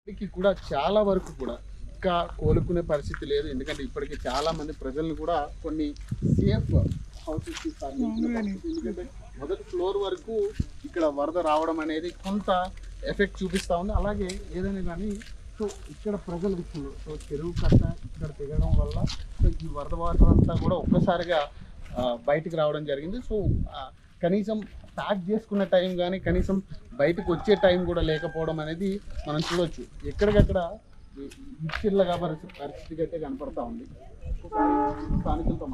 ఇప్పటికి కూడా చాలా వరకు కూడా ఇంకా కోలుకునే పరిస్థితి లేదు. ఎందుకంటే ఇప్పటికీ చాలా మంది ప్రజలను కూడా కొన్ని సేఫ్ హౌసెస్ ఇస్తారు. ఎందుకంటే మొదటి ఫ్లోర్ వరకు ఇక్కడ వరద రావడం అనేది కొంత ఎఫెక్ట్ చూపిస్తూ ఉంది. అలాగే ఏదైనా కానీ సో ఇక్కడ ప్రజల విషయంలో సో చెరువు కట్ట ఇక్కడ తెగడం వల్ల సో ఈ వరద వాటర్ అంతా కూడా ఒక్కసారిగా బయటికి రావడం జరిగింది. సో కనీసం ప్యాక్ చేసుకునే టైం కానీ కనీసం బయటకు వచ్చే టైం కూడా లేకపోవడం అనేది మనం చూడవచ్చు. ఎక్కడికక్కడ ఇచ్చిర్లగా పరిస్థితి అయితే కనపడతా ఉంది. స్థానికులతో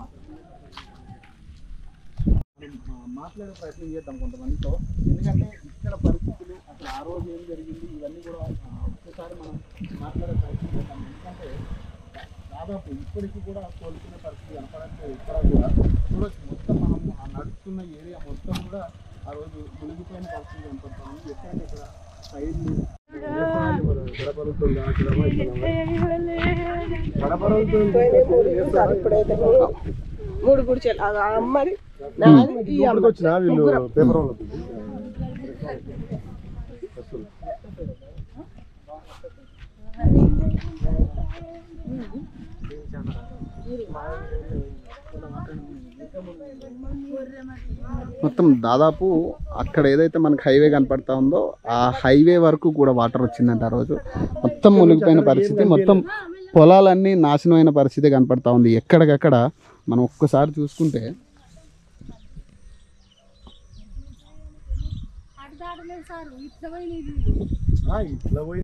మాట్లాడే ప్రయత్నం చేద్దాం కొంతమందితో. ఎందుకంటే ఇక్కడ పరిస్థితులు అసలు ఆ రోజు ఏం జరిగింది ఇవన్నీ కూడా ఒక్కసారి మనం మాట్లాడే ప్రయత్నం చేద్దాం. ఎందుకంటే దాదాపు ఇప్పటికీ కూడా కోలుకునే పరిస్థితి కనపడట్లేదు. ఇక్కడ కూడా చూడవచ్చు మొత్తం మనం నడుస్తున్న ఏరియా మొత్తం కూడా ఆ రోజు మునిగిపోయిన పరిస్థితి కనపడతాము. ఎక్కడైతే ఇక్కడ సైడ్లు మూడు గుడిచెలు అమ్మది వచ్చిన వీళ్ళు పేపర్ మొత్తం దాదాపు అక్కడ ఏదైతే మనకు హైవే కనపడతా ఉందో ఆ హైవే వరకు కూడా వాటర్ వచ్చిందంట. ఆ రోజు మొత్తం మునిగిపోయిన పరిస్థితి, మొత్తం పొలాలన్నీ నాశనమైన పరిస్థితి కనపడతా ఉంది. ఎక్కడికక్కడ మనం ఒక్కసారి చూసుకుంటే ఇట్లా పోయి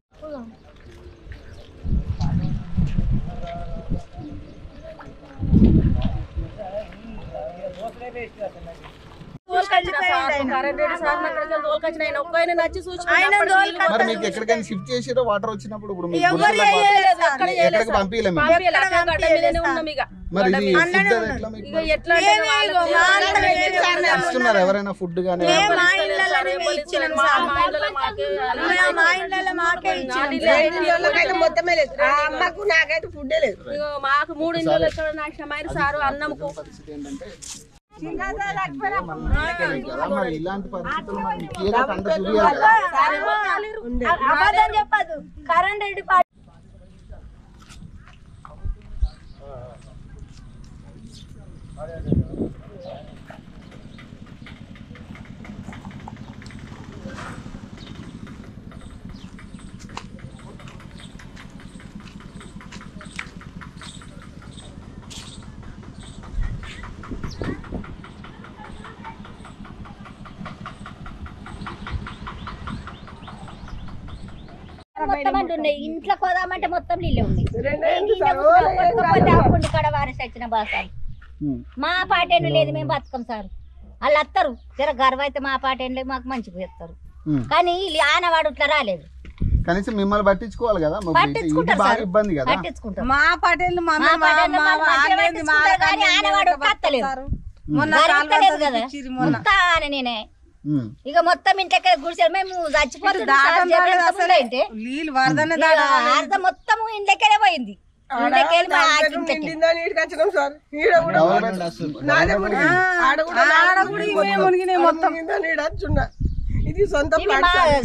మరి మీకు ఎక్కడికైనా షిఫ్ట్ చేసిరో వాటర్ వచ్చినప్పుడు ఇప్పుడు ఎక్కడికి పంపించలేము. మరి ఇది ఇస్తున్నారు ఎవరైనా ఫుడ్ కానీ? మాకు 3 ఇంట్లో ఎక్కడ నష్టమైన సారు అన్నంకు ఇలాంటి పరిస్థితులు చెప్పదు కరెంట్ రెడ్డి మొత్తం అంటున్నాయి. ఇంట్లో పోదామంటే మొత్తం నీళ్ళే ఉన్నాయి. కడ వారేసి వచ్చిన బాసాలు మా పాటేను లేదు, మేము బతుకం సార్. వాళ్ళు వస్తారు జర గర్వ అయితే మా పాటేను లేదు, మాకు మంచిగా చేస్తారు. కానీ ఆనవాడు ఇట్లా రాలేదు. కనీసం మిమ్మల్ని పట్టించుకోవాలి కదా, ఇబ్బంది కదా. పట్టించుకుంటారు మా పాటేళ్ళు ఆనవాడు కత్తలేదు మొత్తం నేనే. ఇక మొత్తం ఇంట్లో గుడిసెలు మేము చచ్చిపోతున్నాం. మొత్తం ఇంట్లోకెళ్ళే పోయింది.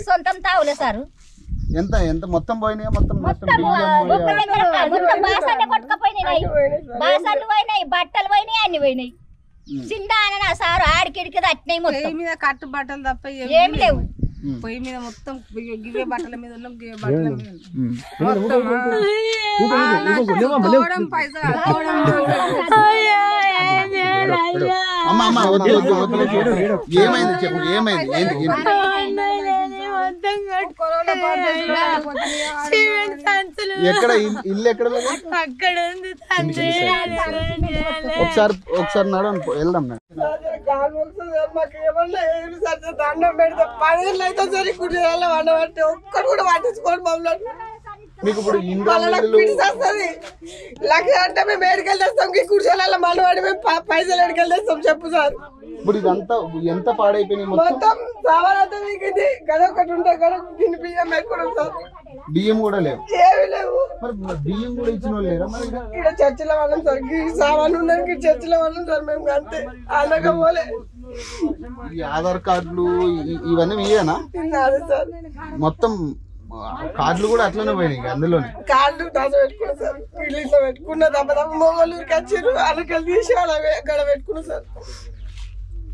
సొంతం తావులే సారు. ఎంత ఎంత మొత్తం పోయినాయి? మొత్తం బాసాన్ని కొట్టుకపోయినాయి, బాసాలు పోయినాయి, బట్టలు పోయినాయి, అన్ని పోయినాయి. చిన్న సారు ఆడికిడికి అట్టినాయి. మొత్తం మీద కట్టు బట్టలు తప్ప ఏమి లేవు. పొయ్యి మీద మొత్తం గివే బట్టల మీద ఉన్నాం. గివే బట్టల మీద ఏమైంది చెప్పు, ఏమైంది? ఎక్కడ ఇల్లు ఎక్కడ? ఒకసారి నడవండి వెళ్దాం. దండం పెడితే 10 ఏళ్ళు అయితే సరే కుటుంబాల వండబట్టి ఒక్కడు కూడా పట్టించుకోండి మమ్మల్ని. మీకు ఇప్పుడు లక్ష అంటే మేము ఏడుకెళ్ళి తెస్తాం, ఈ కుర్చీలలో మళ్ళీ మేము పైసలు ఏడుకెళ్ళి తెస్తాం చెప్పు సార్. ఇప్పుడు ఇదంతా ఎంత పాడైపోయినాయి? మొత్తం సామానంతా మీకు ఇది గద ఒకటి ఉంటే గద తిని బియ్యం పెట్టుకోవడం సార్. బియ్యం కూడా లేవు, ఏమి లేవు. మరి బియ్యం కూడా ఇచ్చిన వాళ్ళు లేరా? మరి ఇక్కడ చర్చిల వాళ్ళం సార్, సామాన్ ఉన్నానికి చర్చిల వాళ్ళం సార్. మేము అంతే అనగా పోలే. ఈ ఆధార్ కార్డులు ఇవన్నీ మీయేనా? సార్ మొత్తం కార్డులు కూడా అట్లనే పోయినాయి అందులోనే. కాళ్ళు దాచ పెట్టుకున్నా సార్, ఇట్లా పెట్టుకున్న దెబ్బ మొగలూరికి వచ్చారు, అలకలు తీసి అక్కడ పెట్టుకున్నా సార్.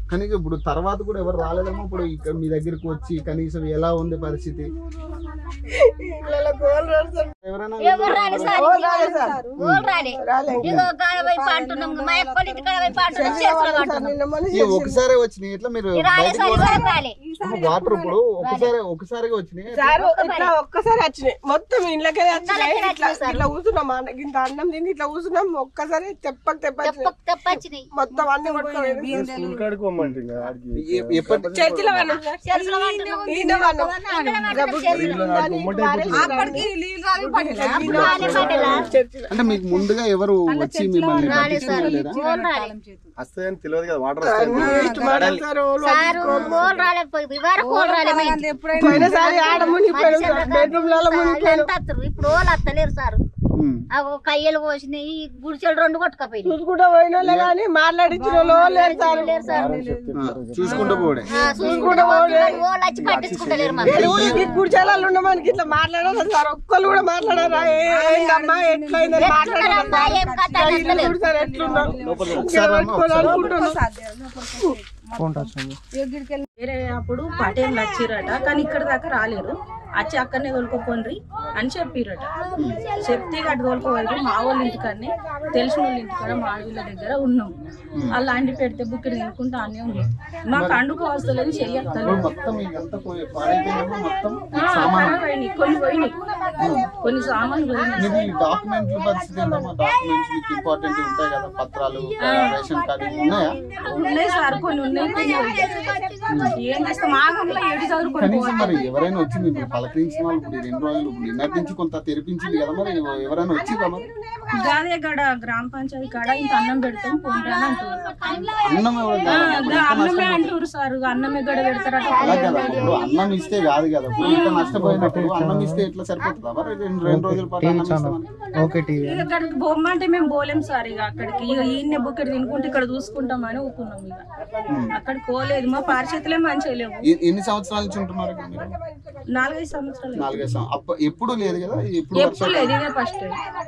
కానీ ఇప్పుడు తర్వాత కూడా ఎవరు రాలేదేమో. ఇప్పుడు ఇక్కడ మీ దగ్గరికి వచ్చి కనీసం ఎలా ఉంది పరిస్థితి? ఇళ్ళలో గోల్ రాడు సార్, ఎవరైనా ఎవరు రాలే సార్, రాలే సార్, ఎవరు రాలే. ఇగో గాడ వైపు అంటున్నాం, మా యొక్క ఇంటి కాడ వైపు అంటున్నాం, చేసుకుని అంటున్నాం. నిన్న మొన్న ఈ ఒకసారి వచ్చినాయి ఎట్లా మీరు రాలే సార్, ఎవరు రాలే. వాటర్ ఇప్పుడు ఒకసారిగా వచ్చినాయి. సార్ ఇట్లా ఒక్కసారి వచ్చినాయి, మొత్తం ఇంట్లోకే వచ్చినాయి. ఇట్లా కూర్చున్నాం, ఇంత అన్నం తిని ఇట్లా కూర్చున్నాం, ఒక్కసారి తెప్పచ్చినాయి మొత్తం అన్ని కొట్టుకోలేదు. స్కూల్ కాడికి పోమంటే ఇంకా ఆడికి చర్చిలో పన్నాం సార్, చేసుకుని అంటున్నాం. ఈయన పన్నాం. చర్చిలో అంటే మీకు ముందుగా ఎవరు వచ్చి మిమ్మల్ని పట్టించుకోలేదా? వస్తాయని తెలియదు కదా వాటర్ వేస్ట్ మాటలు సార్. సారు కోలు రాలేకపోయింది, ఇవాళ కోలు రాలే మా ఇంటికి. పోయినసారి ఆడ మునిగిపోయాం సార్, బెడ్రూమ్లలో మునిగిపోయాం. ఎంత వస్తారు ఇప్పుడు, వాళ్ళు వస్తలేరు సారు. కయ్యలు పోసినాయి, గుడిచెలు 2 కొట్టుకపోయినాయి. చూసుకుంటూ పోయిన వాళ్ళే కానీ మాట్లాడించిన వాళ్ళు లేరు సార్. చూసుకుంటూ పోడే. చూసుకుంటూ పోలే, వాళ్ళు వచ్చి పట్టించుకుంటలేరు మా గుడిచాలలో ఉన్న మనకి ఇట్లా మాట్లాడాలి సార్, ఒక్కళ్ళు కూడా మాట్లాడారా? ఏంటమ్మా ఎట్లయిందని మాట్లాడారు సార్, ఎట్లున్నారు వేరే అప్పుడు పటేళ్ళు వచ్చిరట, కానీ ఇక్కడ దాకా రాలేరు. వచ్చి అక్కడనే తోలుకోపోండ్రి అని చెప్పిరట. చెప్తే అటు తోలుకోవాలి. మా వాళ్ళ ఇంటికాడనే, తెలిసిన వాళ్ళ ఇంటికాడ మా ఆడవిళ్ళ దగ్గర ఉన్నాం. అలాంటి పెడితే బుక్ తినుకుంటా అనే ఉన్నాం. మాకు అండుకు వస్తలేదు, చెయ్యలేదు. కొన్ని పోయినాయి, కొన్ని సామాన్లు పోయినాయి. డాక్యుమెంట్ల పరిస్థితి ఏంటమ్మా? డాక్యుమెంట్స్ మీకు ఇంపార్టెంట్ ఉంటాయి కదా, పత్రాలు, రేషన్ కార్డు ఉన్నాయా? ఉన్నాయి సార్, కొన్ని ఉన్నాయి, కొన్ని ఏం చేస్తాం? ఆగంలో ఏడు చదువుకొని కనీసం మరి ఎవరైనా వచ్చి మీరు పలకరించిన వాళ్ళు ఇప్పుడు 2 రోజులు నిన్నటి నుంచి కొంత తెరిపించింది కదా, మరి ఎవరైనా వచ్చిందా? మరి గాదే గడ గ్రామ పంచాయతీ కాడ ఇంత అన్నం పెడతాం పోండి అని అంటారు. అన్నం అన్నమే అంటారు సార్, అన్నమే గడ పెడతారట. అలా కదా, ఇప్పుడు అన్నం ఇస్తే కాదు కదా, ఇప్పుడు ఇంత నష్టపోయినప్పుడు అన్నం ఇస్తే ఎట్లా సరిపోతుందా? మరి 2 రోజుల పాటు అన్నం ఇస్తామని ఇక్కడికి బొమ్మంటే మేము పోలేం సార్. ఇక అక్కడికి ఇక ఈయన బుక్కడ తినుకుంటే ఇక్కడ చూసుకుంటామని ఊరుకున్నాం. ఇక అక్కడికి పోలేదు, మా పరిస్థితులే మంచిగా లేవు. ఎన్ని సంవత్సరాల నుంచి ఉంటున్నారు ఇక్కడ మీరు? 4-5 సంవత్సరాలు. 4-5 సంవత్సరాలు. ఎప్పుడు లేదు కదా, ఎప్పుడు లేదు, ఇదే ఫస్ట్,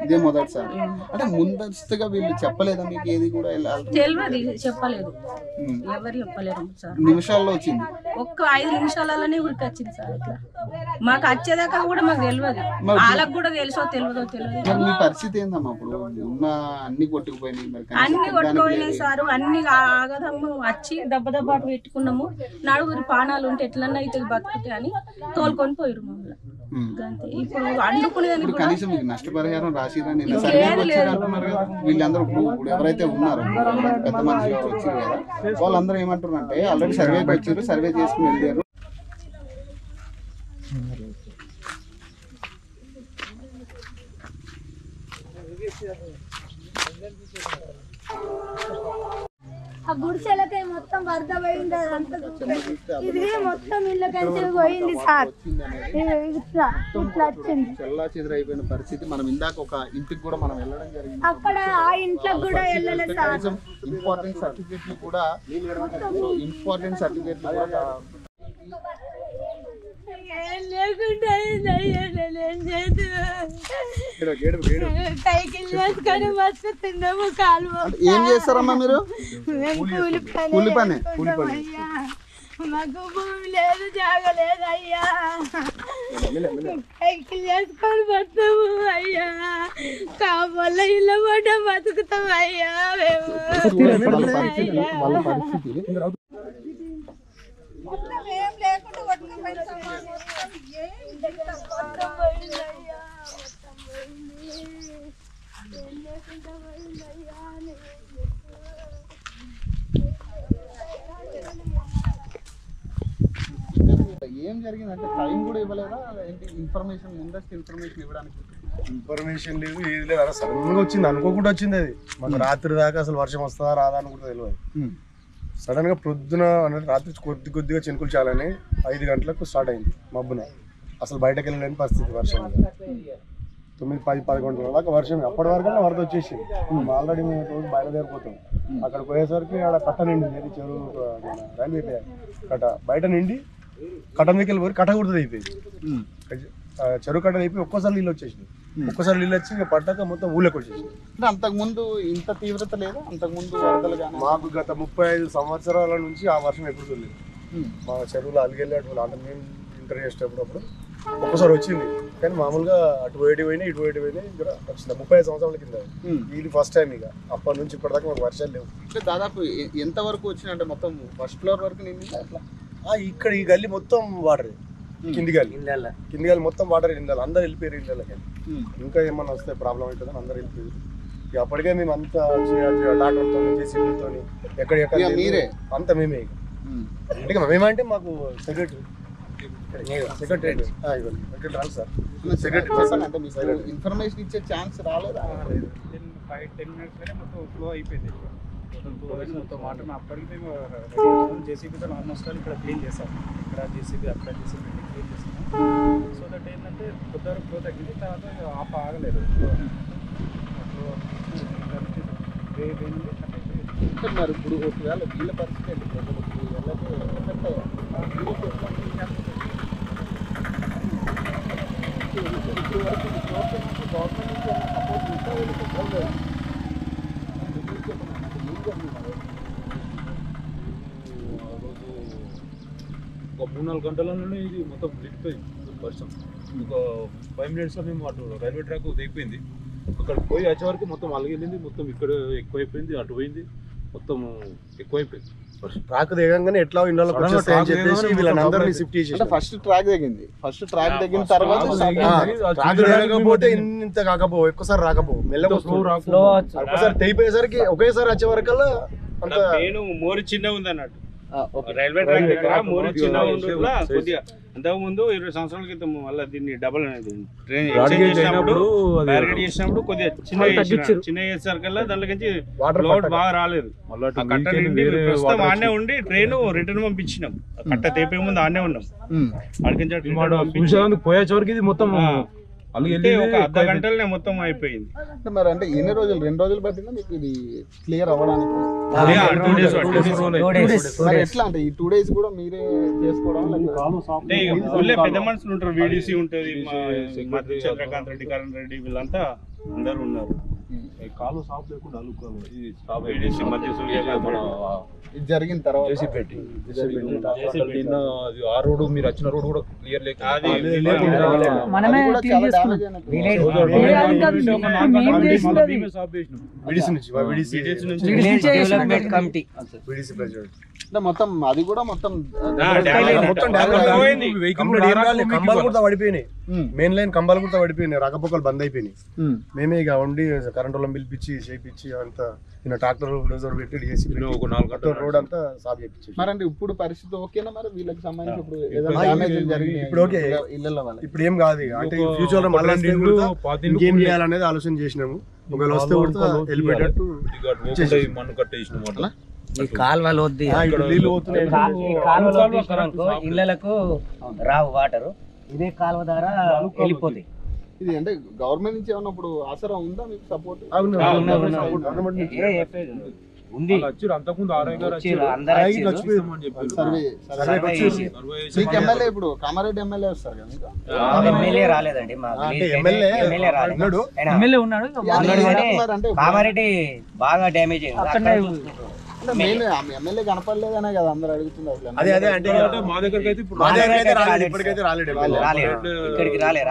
ఇదే మొదటిసారి. అంటే ముందస్తుగా వీళ్ళు చెప్పలేదా మీకు ఏది కూడా? తెలియదు, చెప్పలేదు, ఎవరు చెప్పలేరు సార్. నిమిషాల్లో వచ్చింది, ఒక్క 5 నిమిషాలలోనే ఊరికి వచ్చింది సార్. ఇట్లా మాకు వచ్చేదాకా కూడా మాకు తెలియదు, వాళ్ళకు కూడా తెలుసో తెలియదో తెలియదు. మీ పరిస్థితి ఏందమ్మా? ఇప్పుడు ఉన్న అన్ని కొట్టుకుపోయినాయి, అన్ని కొట్టుకుపోయినాయి సార్. అన్ని ఆగదమ్మ వచ్చి దెబ్బ దెబ్బ పెట్టుకున్నాము. నడుగురి పానాలు ఉంటే ఎట్లన్నా అయితే బతుకుతే అని తోలుకొని పోయారు మమ్మల్ని. ఇప్పుడు అండుకునేదానికి కనీసం మీకు నష్టపరిహారం రాసిరని అంటున్నారు కదా వీళ్ళందరూ. ఇప్పుడు ఎవరైతే ఉన్నారో పెద్ద మనుషులు వచ్చారు కదా, వాళ్ళందరూ ఏమంటారు అంటే ఆల్రెడీ సర్వేకి వచ్చారు, సర్వే చేసుకుని వెళ్ళారు. ఆ గుడిసెలకే మొత్తం వరద పోయింది, అదంతా ఇది మొత్తం ఇళ్ళకంటే పోయింది సార్. ఇట్లా వచ్చింది, చెల్లా చెదురైపోయిన పరిస్థితి. మనం ఇందాక ఒక ఇంటికి కూడా మనం వెళ్ళడం జరిగింది, అక్కడ ఆ ఇంట్లో కూడా వెళ్ళలేదు సార్. ఇంపార్టెంట్ సర్టిఫికేట్లు కూడా ఏం చేస్తారమ్మా మీరు? కూలి పని. మాకు భూమి లేదు, జాగలేదు అయ్యా, సైకిల్ చేసుకొని బతాము అయ్యా, కాబోళ్ళ ఇళ్ళ పడ్డ బతుకుతాం అయ్యా మేము. ఏం జరిగిందంటే టైం కూడా ఇవ్వలేదా? ఇన్ఫర్మేషన్ ముందస్తు ఇన్ఫర్మేషన్ ఇవ్వడానికి ఇన్ఫర్మేషన్ లేదు, ఏది లేదు. అలా సడన్ గా వచ్చింది, అనుకోకుండా వచ్చింది అది. మాకు రాత్రి దాకా అసలు వర్షం వస్తుందా రాదా అని కూడా తెలియదు. సడన్ గా పొద్దున అంటే రాత్రి కొద్దిగా చినుకులు చాలని 5 గంటలకు స్టార్ట్ అయింది మబ్బున. అసలు బయటకు వెళ్ళలేని పరిస్థితి వర్షం. 9, 10, 11 గంటల దాకా వర్షం. అప్పటి వరకు వరద వచ్చేసింది. ఆల్రెడీ మేము రోజు బయలుదేరిపోతాం. అక్కడ పోయేసరికి ఆడ కట్ట నిండి చెరువు రైల్వే కట్ట బయట నిండి కట్ట మీదకి వెళ్ళిపోయి కట్ట కుడుతుంది అయిపోయింది. చెరువు కట్ట అయిపోయి ఒక్కసారి నీళ్ళు వచ్చేసినాయి. ఒక్కసారి నీళ్ళు వచ్చి ఇక పడ్డాక మొత్తం ఊళ్ళకి వచ్చేసినాయి. అంటే అంతకుముందు ఇంత తీవ్రత లేదా? అంతకుముందు వరదలు కానీ మాకు గత 35 సంవత్సరాల నుంచి ఆ వర్షం ఎప్పుడు చూడలేదు. మా చెరువులో అలిగెళ్ళేటప్పుడు అంటే మేము ఇంటర్ చేసేటప్పుడు ఒక్కసారి వచ్చింది, కానీ మామూలుగా అటు పోయేటి పోయినాయి ఇటు పోయేటి పోయినాయి ఇక్కడ వచ్చింది 35 సంవత్సరాల కింద. ఇది ఫస్ట్ టైం. ఇక అప్పటి నుంచి ఇప్పటిదాకా మాకు వర్షాలు లేవు. అంటే దాదాపు ఎంత వరకు వచ్చిందంటే మొత్తం ఫస్ట్ ఫ్లోర్ వరకు నిండి అట్లా ఇక్కడ ఈ గల్లీ మొత్తం వాటర్, కింది గల్లీ మొత్తం వాటర్ ఇళ్ళ అందరు వెళ్ళిపోయారు ఇళ్ళకి. ఇంకా ఏమన్నా వస్తే ప్రాబ్లం అవుతుందని అందరు వెళ్ళిపోయారు. ఇక అప్పటికే మేము అంతా డాక్టర్తో జేసీబీతో ఎక్కడ మీరే అంతా మేమే. ఇక మేమంటే మాకు సెక్రటరీ రాదు సార్. అంటే మీకు ఇన్ఫర్మేషన్ ఇచ్చే ఛాన్స్ రాలేదా? 5-10 minutes మొత్తం ఫ్లో అయిపోయింది. మొత్తం వాటర్ అప్పటికి మేము జేసీబీతో ఆల్మోస్ట్ ఇక్కడ క్లీన్ చేస్తాం. ఇక్కడ జేసీబీ అక్కడ జేసీబీ క్లీన్ చేస్తాం. సో దట్ ఏంటంటే కొద్దిగా ఫ్లో తగ్గింది. తర్వాత ఆఫ్ ఆగలేదు. మరి ఇప్పుడు ఒకవేళ వీళ్ళ పరిస్థితి ఏంటి? ప్రజలకు ఒక 3-4 గంటలలోనే ఇది మొత్తం నిండిపోయింది వర్షం. ఒక 5 minutesలో మేము అటు రైల్వే ట్రాక్ దిగిపోయింది. అక్కడ పోయి వచ్చే వరకు మొత్తం అలగెళ్ళింది. మొత్తం ఇక్కడ ఎక్కువైపోయింది, అటు పోయింది, మొత్తం ఎక్కువైపోయింది. ట్రాక్ దిగంగానే ఎట్లా ఇళ్ళకి వచ్చేస్తాయని చెప్పేసి వీళ్ళందరినీ షిఫ్ట్ చేసి ఫస్ట్ ట్రాక్ దిగింది. ఫస్ట్ ట్రాక్ దిగిన తర్వాత ట్రాక్ దిగకపోతే ఇంత కాకపో ఎక్కువసారి రాకపో మెల్లగా ఒక్కసారి తెగిపోయేసరికి ఒకేసారి వచ్చే వరకల్లా అంత మోరు చిన్న ఉంది అన్నట్టు. రైల్వే ట్రాక్ దగ్గర మోరు చిన్న ఉండేలా కొద్దిగా అంతకు ముందు 20 సంవత్సరాల క్రితం మళ్ళీ దీన్ని డబల్ అనేది ట్రైన్ బ్యారికేడ్ చేసినప్పుడు కొద్దిగా చిన్న చేసేసరికల్లా దాంట్లోకి లోడ్ బాగా రాలేదు. కట్ట నిండి ప్రస్తుతం ఆడనే ఉండి ట్రైన్ రిటర్న్ పంపించినాం. కట్ట తెప్పే ముందు ఆడనే ఉన్నాం. అడిగించడానికి పోయేవరకు ఇది మొత్తం ఒక అర్ధ గంటలనే మొత్తం అయిపోయింది. మరి అంటే ఎన్ని రోజులు? 2 రోజులు పట్టిందా మీకు ఇది క్లియర్ అవ్వడానికి? మరి ఎట్లా అంటే ఈ 2 days కూడా మీరే చేసుకోవడం? పెద్ద మనుషులు ఉంటారు, వీడీసీ ఉంటుంది, చంద్రకాంత్ రెడ్డి, కరణ్ రెడ్డి, వీళ్ళంతా అందరు ఉన్నారు. కాలు సాఫ్ లేకుండా అల్లుకోవాలి. ఇది ఇది జరిగిన తర్వాత ఆ రోడ్డు మీరు వచ్చిన రోడ్డు కూడా క్లియర్ లేక మొత్తం అది కూడా మొత్తం కంబాలు కూడా పడిపోయినాయి. మెయిన్ లైన్ కంబాలు కూడా పడిపోయినాయి. రాకపోకలు బంద్ అయిపోయినాయి. మేమే ఇక ఉండి కరెంట్ వాళ్ళని పిలిపించి చేయించి అంతా ట్రాక్టర్ డోజర్ పెట్టి చేసి రోడ్ అంతా సాఫ్ చేయించి. మరి అంటే ఇప్పుడు పరిస్థితి ఓకేనా? మరి వీళ్ళకి సంబంధించి ఇప్పుడు ఏదైనా డ్యామేజ్ జరిగింది ఇప్పుడు ఓకే, ఇప్పుడు ఏం కాదు. అంటే ఫ్యూచర్ లో మళ్ళీ ఇంకేం చేయాలనేది ఆలోచన చేసినాము. ఒకవేళ వస్తే కూడా వెళ్ళిపోయేటట్టు మన్ను కట్టేసిన ఈ కాలువలు వద్దు, ఇళ్లకు రావు వాటరు. ఇదే కాలువ ద్వారా వెళ్ళిపోతాయి. ఇది అంటే గవర్నమెంట్ నుంచి ఏమన్నా ఇప్పుడు ఆసరా ఉందా మీకు సపోర్ట్? ఉంది. అంతకుముందు మీకు ఎమ్మెల్యే ఇప్పుడు కామారెడ్డి ఎమ్మెల్యే వస్తారు కదా? ఎమ్మెల్యే రాలేదండి. ఎమ్మెల్యే ఉన్నాడు కామారెడ్డి బాగా డ్యామేజ్ అయింది. మెయిన్ ఎమ్మెల్యే కనపడలేదనే కదా అందరు అడుగుతున్నారు. అదే అదే అంటే మా దగ్గరికి అయితే ఇప్పటికైతే రాలేదు. ఇక్కడికి రాలేదు.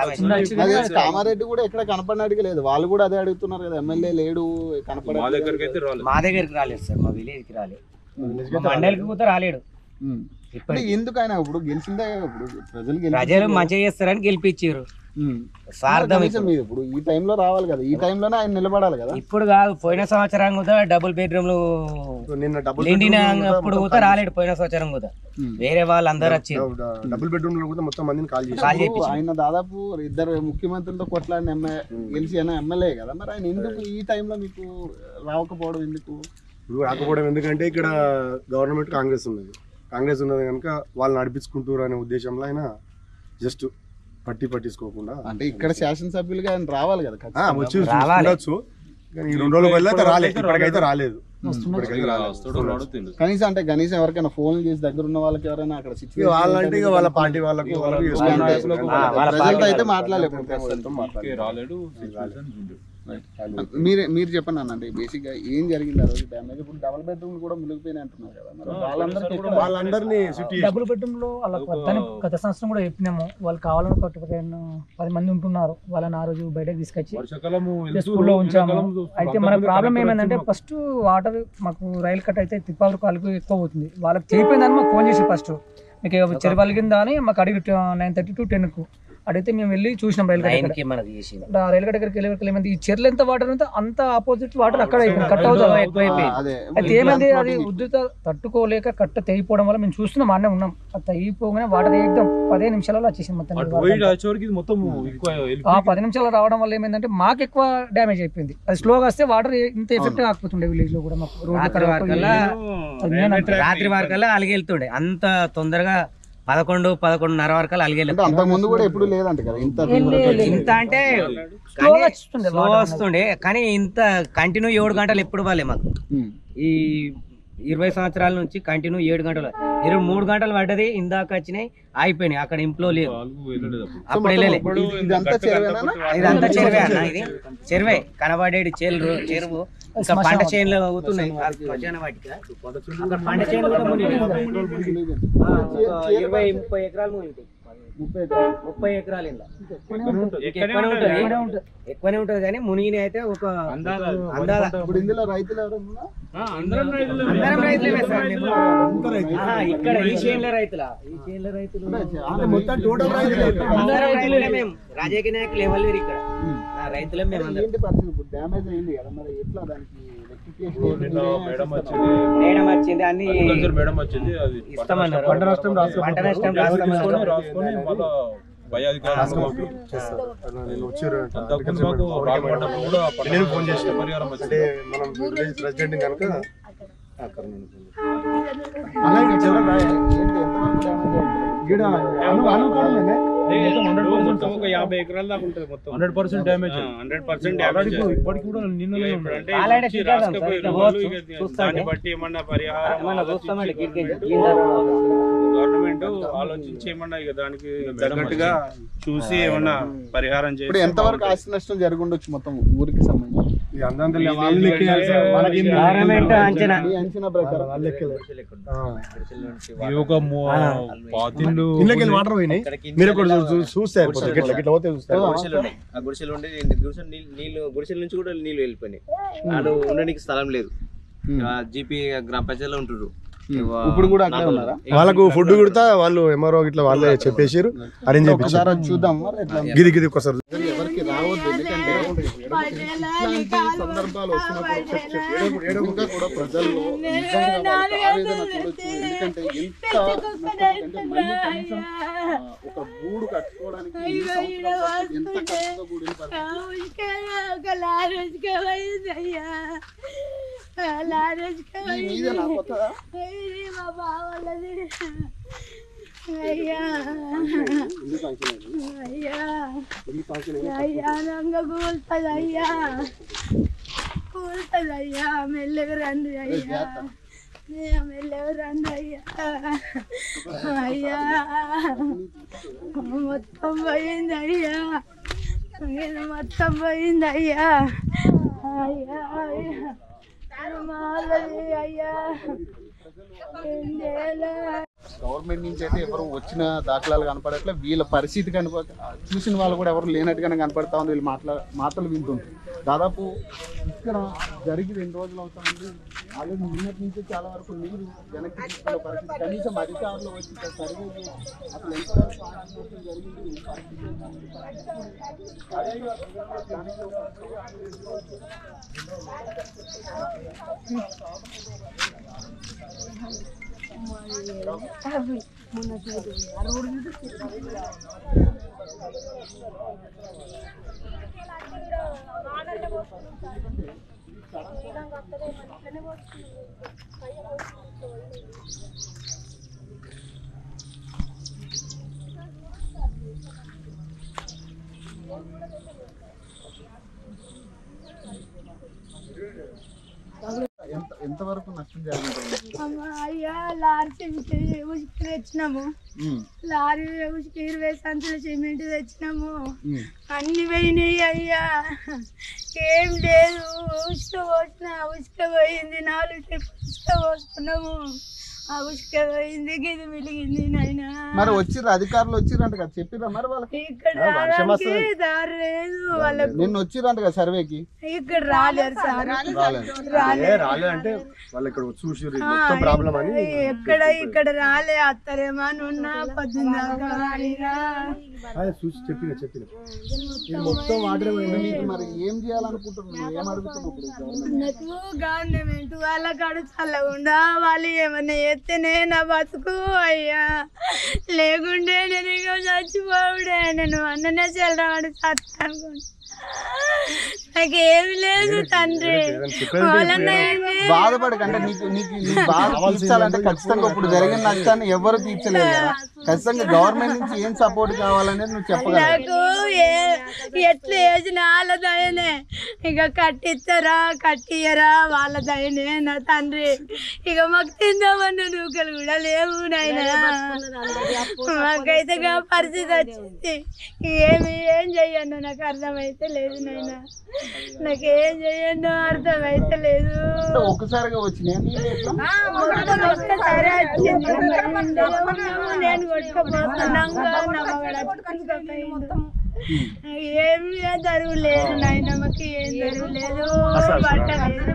కామారెడ్డి కూడా ఎక్కడ కనపడినట్టుగా లేదు. వాళ్ళు కూడా అదే అడుగుతున్నారు కదా, ఎమ్మెల్యే లేడు కనపడ. మా దగ్గరికి అయితే రాలేదు. మా దగ్గరికి రాలేదు సార్, మా విలేజ్ కి రాలేదు, మండలికి కూడా రాలేడు. ఎందుకు ఆయన ఇప్పుడు గెలిచిందే, ఇప్పుడు ప్రజలు మంచిగా చేస్తారని గెలిపించారు. ఇప్పుడు ఈ టైంలో రావాలి కదా, ఈ టైంలోనే ఆయన నిలబడాలి కదా. ఇప్పుడు కాదు, పోయిన సంవత్సరం కూడా డబుల్ బెడ్రూమ్లు నిండినప్పుడు కూడా రాలేడు. పోయిన సంవత్సరం కూడా వేరే వాళ్ళు అందరు వచ్చారు. డబుల్ బెడ్రూమ్ లో కూడా మొత్తం మందిని కాల్ చేసి ఆయన దాదాపు 2 ముఖ్యమంత్రులతో కొట్లాడిన గెలిచి ఎమ్మెల్యే కదా. మరి ఆయన ఎందుకు ఈ టైంలో మీకు రాకపోవడం ఎందుకు? ఇప్పుడు రాకపోవడం ఎందుకంటే ఇక్కడ గవర్నమెంట్ కాంగ్రెస్ ఉన్నది కనుక వాళ్ళు నడిపించుకుంటారు అనే ఉద్దేశంలో ఆయన జస్ట్ పట్టించుకోకుండా. అంటే ఇక్కడ శాసనసభ్యులుగా ఆయన రావాలి కదా, వచ్చి ఉండొచ్చు. కానీ ఈ 2 రోజుల వల్ల అయితే రాలేదు, ఇప్పటికైతే రాలేదు. కనీసం ఎవరికైనా ఫోన్ చేసి దగ్గర ఉన్న వాళ్ళకి ఎవరైనా అక్కడ వాళ్ళంటే ఇక వాళ్ళ పార్టీ వాళ్ళకు అయితే మాట్లాడలేదు. మీరు చెప్పండి అనండి బేసిక్ గా ఏం జరిగింది ఆ రోజు డ్యామేజ్. ఇప్పుడు డబుల్ బెడ్రూమ్ కూడా మునిగిపోయినాయి అంటున్నారు కదా, వాళ్ళందరినీ డబుల్ బెడ్రూమ్ లో వాళ్ళకి వద్దని గత సంవత్సరం కూడా చెప్పినాము. వాళ్ళు కావాలని 10 మంది ఉంటున్నారు, వాళ్ళని ఆ రోజు బయటకు తీసుకొచ్చి స్కూల్లో ఉంచాము. అయితే మన ప్రాబ్లం ఏమైందంటే ఫస్ట్ వాటర్ మాకు రైలు కట్ అయితే తిప్పావూరు కాలుకు ఎక్కువ అవుతుంది. వాళ్ళకి చేయిపోయిందని మాకు ఫోన్ చేసి ఫస్ట్ మీకు చెరువు వలిగిందా అని మాకు అడిగి 9:30 to 10కు అడిగితే మేము వెళ్ళి చూసినాం రైలు కట్ట దగ్గరికి వెళ్ళి ఈ చెర్లు ఎంత వాటర్ ఉంటే అంత ఆపోజిట్ వాటర్ అక్కడ అయిపోయింది, కట్ అవుతుంది. అయితే ఏమైంది, అది ఉధృత తట్టుకోలేక కట్ట తెగిపోవడం వల్ల మేము చూస్తున్నాం, అన్నీ ఉన్నాం. అది తెగిపోగానే వాటర్ ఏకదం 15 నిమిషాలలో వచ్చేసింది మొత్తం. 10 నిమిషాలు రావడం వల్ల ఏమైందంటే మాకు ఎక్కువ డ్యామేజ్ అయిపోయింది. అది స్లోగా వస్తే వాటర్ ఇంత ఎఫెక్ట్ కాకపోతుండే విలేజ్ లో కూడా. మాకు రాత్రి వరకల్లా అలిగెళ్తుండే, అంత తొందరగా 11-11:30 వరకు అలిగెళ్ళి ముందు కూడా ఎప్పుడు లేదంట కదా ఇంత అంటే స్లో వస్తుండే. కానీ ఇంత కంటిన్యూ 7 గంటలు ఎప్పుడు వాళ్ళే మాకు ఈ 20 సంవత్సరాల నుంచి కంటిన్యూ 7 గంటలు 23 గంటలు పడ్డది. ఇందాక వచ్చినాయి అయిపోయినాయి, అక్కడ ఇంట్లో లేదు, అప్పుడు వెళ్ళలే. ఇదంతా చెరువే అన్న, ఇది చెరువే కనబడేది చెరువు. ఇంకా పంట చేనులు అవుతున్నాయి, పంట చేనులు 20-30 ఎకరాలు మునిగితాయి. 30 ఎకరాలు ఇలా ఎక్కువనే ఉంటది కానీ మునిగిన అయితే ఒక ఇందులో రైతులు అందరం రైతులే సార్. ఇక్కడ ఈ చేనుల రైతులు మేము రాజకీయ నాయకులు ఎవరు ఇక్కడ రైతులే మేము. డ్యామేజ్ అయింది కదా, మరి ఎట్లా దానికి మేడం వచ్చింది అన్ని ఇస్తామన్నారు. పంట నష్టం ఫోన్ చేసిన అంటే మనం ప్రెసిడెంట్ కనుక ఒక 50 ఎకరాల దాకా ఉంటుంది మొత్తం. 100% డ్యామేజ్. 100% డ్యామేజ్. ఇప్పటికి కూడా నిన్ననే దాన్ని బట్టి ఏమన్నా పరిహారం గవర్నమెంట్ ఆలోచించి ఏమన్నా ఇక దానికి తగ్గట్టుగా చూసి ఏమన్నా పరిహారం చేసి. ఎంతవరకు ఆస్తి నష్టం జరిగి ఉండొచ్చు మొత్తం ఊరికి సంబంధించి అంచనా ప్రకారం? వాటర్ పోయినాయి, మీరు చూస్తే గుడిసెల నుంచి కూడా నీళ్ళు వెళ్ళిపోయినాయి. వాళ్ళు ఉండడానికి స్థలం లేదు, జీపీ గ్రామ పంచాయతీలో ఉంటున్నారు. ఇప్పుడు కూడా అట్లే ఉన్నారా? వాళ్ళకు ఫుడ్ కుడతా వాళ్ళు ఎంఆర్ఓ ఇట్లా వాళ్ళే చెప్పేసారు, అరేంజ్ చేయించారు. చూద్దాం గిది ఒకసారి ఎవరికి రావద్దు, ఎందుకంటే సందర్భాలు వచ్చినప్పుడు కూడా ప్రజల్లో ఆవేదన చూడొచ్చు. ఎందుకంటే కనీసం ఒక గూడు కట్టుకోవడానికి ఎంత ఖర్చుతో కూడిన కూల్తదయ్యా, మెల్లగా రండి అయ్యా, మెల్లగా రండి అయ్యా. అయ్యా మొత్తం పోయింది అయ్యా, మొత్తం పోయింది అయ్యా. అయ్యా అయ్యా గవర్నమెంట్ నుంచి అయితే ఎవరు వచ్చిన దాఖలాలు కనపడట్లే, వీళ్ళ పరిస్థితి చూసిన వాళ్ళు కూడా ఎవరు లేనట్టుగానే కనపడతా ఉంది. వీళ్ళు మాటలు వింటుంటారు. దాదాపు ఇక్కడ జరిగి 2 రోజులు అవుతా ఉంది. ఆల్రెడీ నిన్నటి నుంచి చాలా వరకు నీరు వెనక్కి తీసుకునే పరిస్థితి. కనీసం అధికారులు వచ్చి సర్వే అసలు ఎంతవరకు జరిగింది. ఎంతవరకు నష్టం జరిగింది? అయ్యా లారీ ఉసుకు తెచ్చినాము, లారీ ఉసుకు 20 సంచులు సిమెంట్ తెచ్చినాము, అన్ని పోయినాయి అయ్యా. ఏం లేదు, ఉసుక పోసిన ఉసుక పోయింది, 4 ట్రిప్ ఉసుక పోసుకున్నాము, ఆ ఉసుక పోయింది, గిది మిలిగింది నాయన. మరి వచ్చిర్రు అధికారులు వచ్చిర్రంట కదా, చెప్పిర్రా మరి వాళ్ళకి? ఇక్కడ రావడానికి దారి లేదు వాళ్ళకు. నిన్న వచ్చిర్రంట కదా సర్వేకి? ఇక్కడ రాలేరు సార్, రాలే అంటే వాళ్ళు ఇక్కడ చూసిర్రు మొత్తం ప్రాబ్లం అని. ఇక్కడ రాలే, అత్తరేమో అని ఉన్నా పొద్దున్న చూసి చెప్పిన మొత్తం వాటర్ నీకు మరి ఏం చేయాలనుకుంటున్నావు, ఏం అడుగుతున్నావు? నాకు గవర్నమెంట్ వాళ్ళ కాడు చల్లకుండా వాళ్ళు ఏమన్నా చేస్తేనే నా బతుకు అయ్యా, లేకుంటే నేను ఇక చచ్చిపోవుడే, నేను అన్ననే చెల్లవాడు చస్తా అనుకుంటా. నాకేమి లేదు తండ్రి. బాధపడకంటే నీకు బాధ తీర్చాలంటే ఖచ్చితంగా ఇప్పుడు జరిగిన నష్టాన్ని ఎవరు తీర్చలేదు కదా, ఖచ్చితంగా గవర్నమెంట్ నుంచి ఏం సపోర్ట్ కావాలనేది నువ్వు చెప్పగలవు. నాకు ఎట్లా వేసిన వాళ్ళ దయనే, ఇక కట్టిస్తారా కట్టియరా వాళ్ళ దయనే నా తండ్రి. ఇక మాకు తిందామన్న నూకలు కూడా లేవు నాయన, మాకైతే పరిస్థితి వచ్చింది. ఏం చెయ్యను నాకు అర్థమైతే లేదు నాయన, నాకేం చెయ్యను అర్థమైతే లేదు. ఒక్కసారిగా వచ్చినాయి ఒక్కసారి వచ్చింది, నేను కొట్టుకుపోతున్నాం, ఏమి జరుగులేదు నాయన, మాకు ఏం జరుగులేదు, పట్టలేదు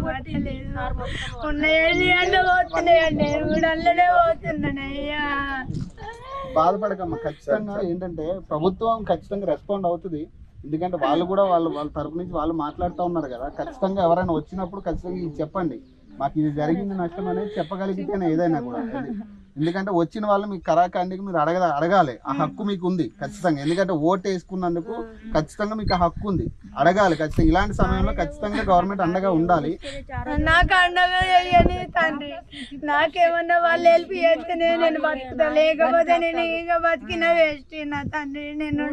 ఉన్నాయండి అన్న పోతున్నాయండి, నేను కూడా అల్లనే పోతున్నానయ్యా. బాధపడకమ్మా, ఖచ్చితంగా ఏంటంటే ప్రభుత్వం ఖచ్చితంగా రెస్పాండ్ అవుతుంది. ఎందుకంటే వాళ్ళు కూడా వాళ్ళ తరపు నుంచి వాళ్ళు మాట్లాడుతూ ఉన్నారు కదా. ఖచ్చితంగా ఎవరైనా వచ్చినప్పుడు ఖచ్చితంగా ఇది చెప్పండి, మాకు ఇది జరిగింది నష్టం అనేది చెప్పగలిగితేనే ఏదైనా కూడా. ఎందుకంటే వచ్చిన వాళ్ళు మీకు కరాఖండికి మీరు అడగాలి, ఆ హక్కు మీకు ఉంది ఖచ్చితంగా. ఎందుకంటే ఓటు వేసుకున్నందుకు ఖచ్చితంగా మీకు ఆ హక్కు ఉంది, అడగాలి ఖచ్చితంగా. ఇలాంటి సమయంలో ఖచ్చితంగా గవర్నమెంట్ అండగా ఉండాలి. నాకు అండగా అయ్యని తండ్రి, నాకేమన్నా వాళ్ళు హెల్ప్ చేస్తేనే నేను బతుకుతా, లేకపోతే నేను ఇంకా బతికిన వేస్ట్ నా తండ్రి. నేను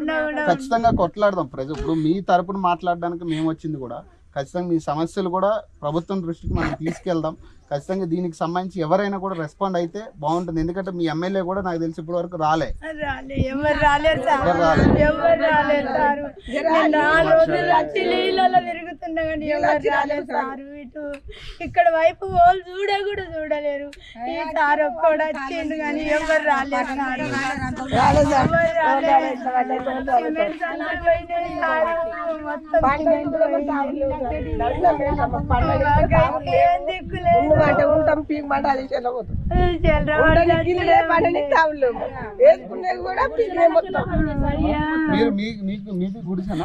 ఖచ్చితంగా కొట్లాడదాం ప్రజలు. ఇప్పుడు మీ తరపున మాట్లాడడానికి మేము వచ్చింది కూడా ఖచ్చితంగా మీ సమస్యలు కూడా ప్రభుత్వం దృష్టికి మనం తీసుకెళ్దాం. ఖచ్చితంగా దీనికి సంబంధించి ఎవరైనా కూడా రెస్పాండ్ అయితే బాగుంటుంది. ఎందుకంటే మీ ఎమ్మెల్యే కూడా నాకు తెలిసి ఇప్పటి వరకు రాలే. ఎవరు రాలేరు సారు, 4 రోజులు వచ్చి నీళ్ళలో తిరుగుతున్నా కానీ ఎవరు రాలేదు సారు. ఇటు ఇక్కడ వైపు వాళ్ళు కూడా చూడలేరు. ఈ సార్ ఒక్కడు వచ్చిండు కానీ ఎవరు రాలేదు సారు, ఎవరు రాలేదు. ఏం దిక్కులేదు, ఉంటాం పీక్ మాట అది మీరు మీకు గుడిసనా?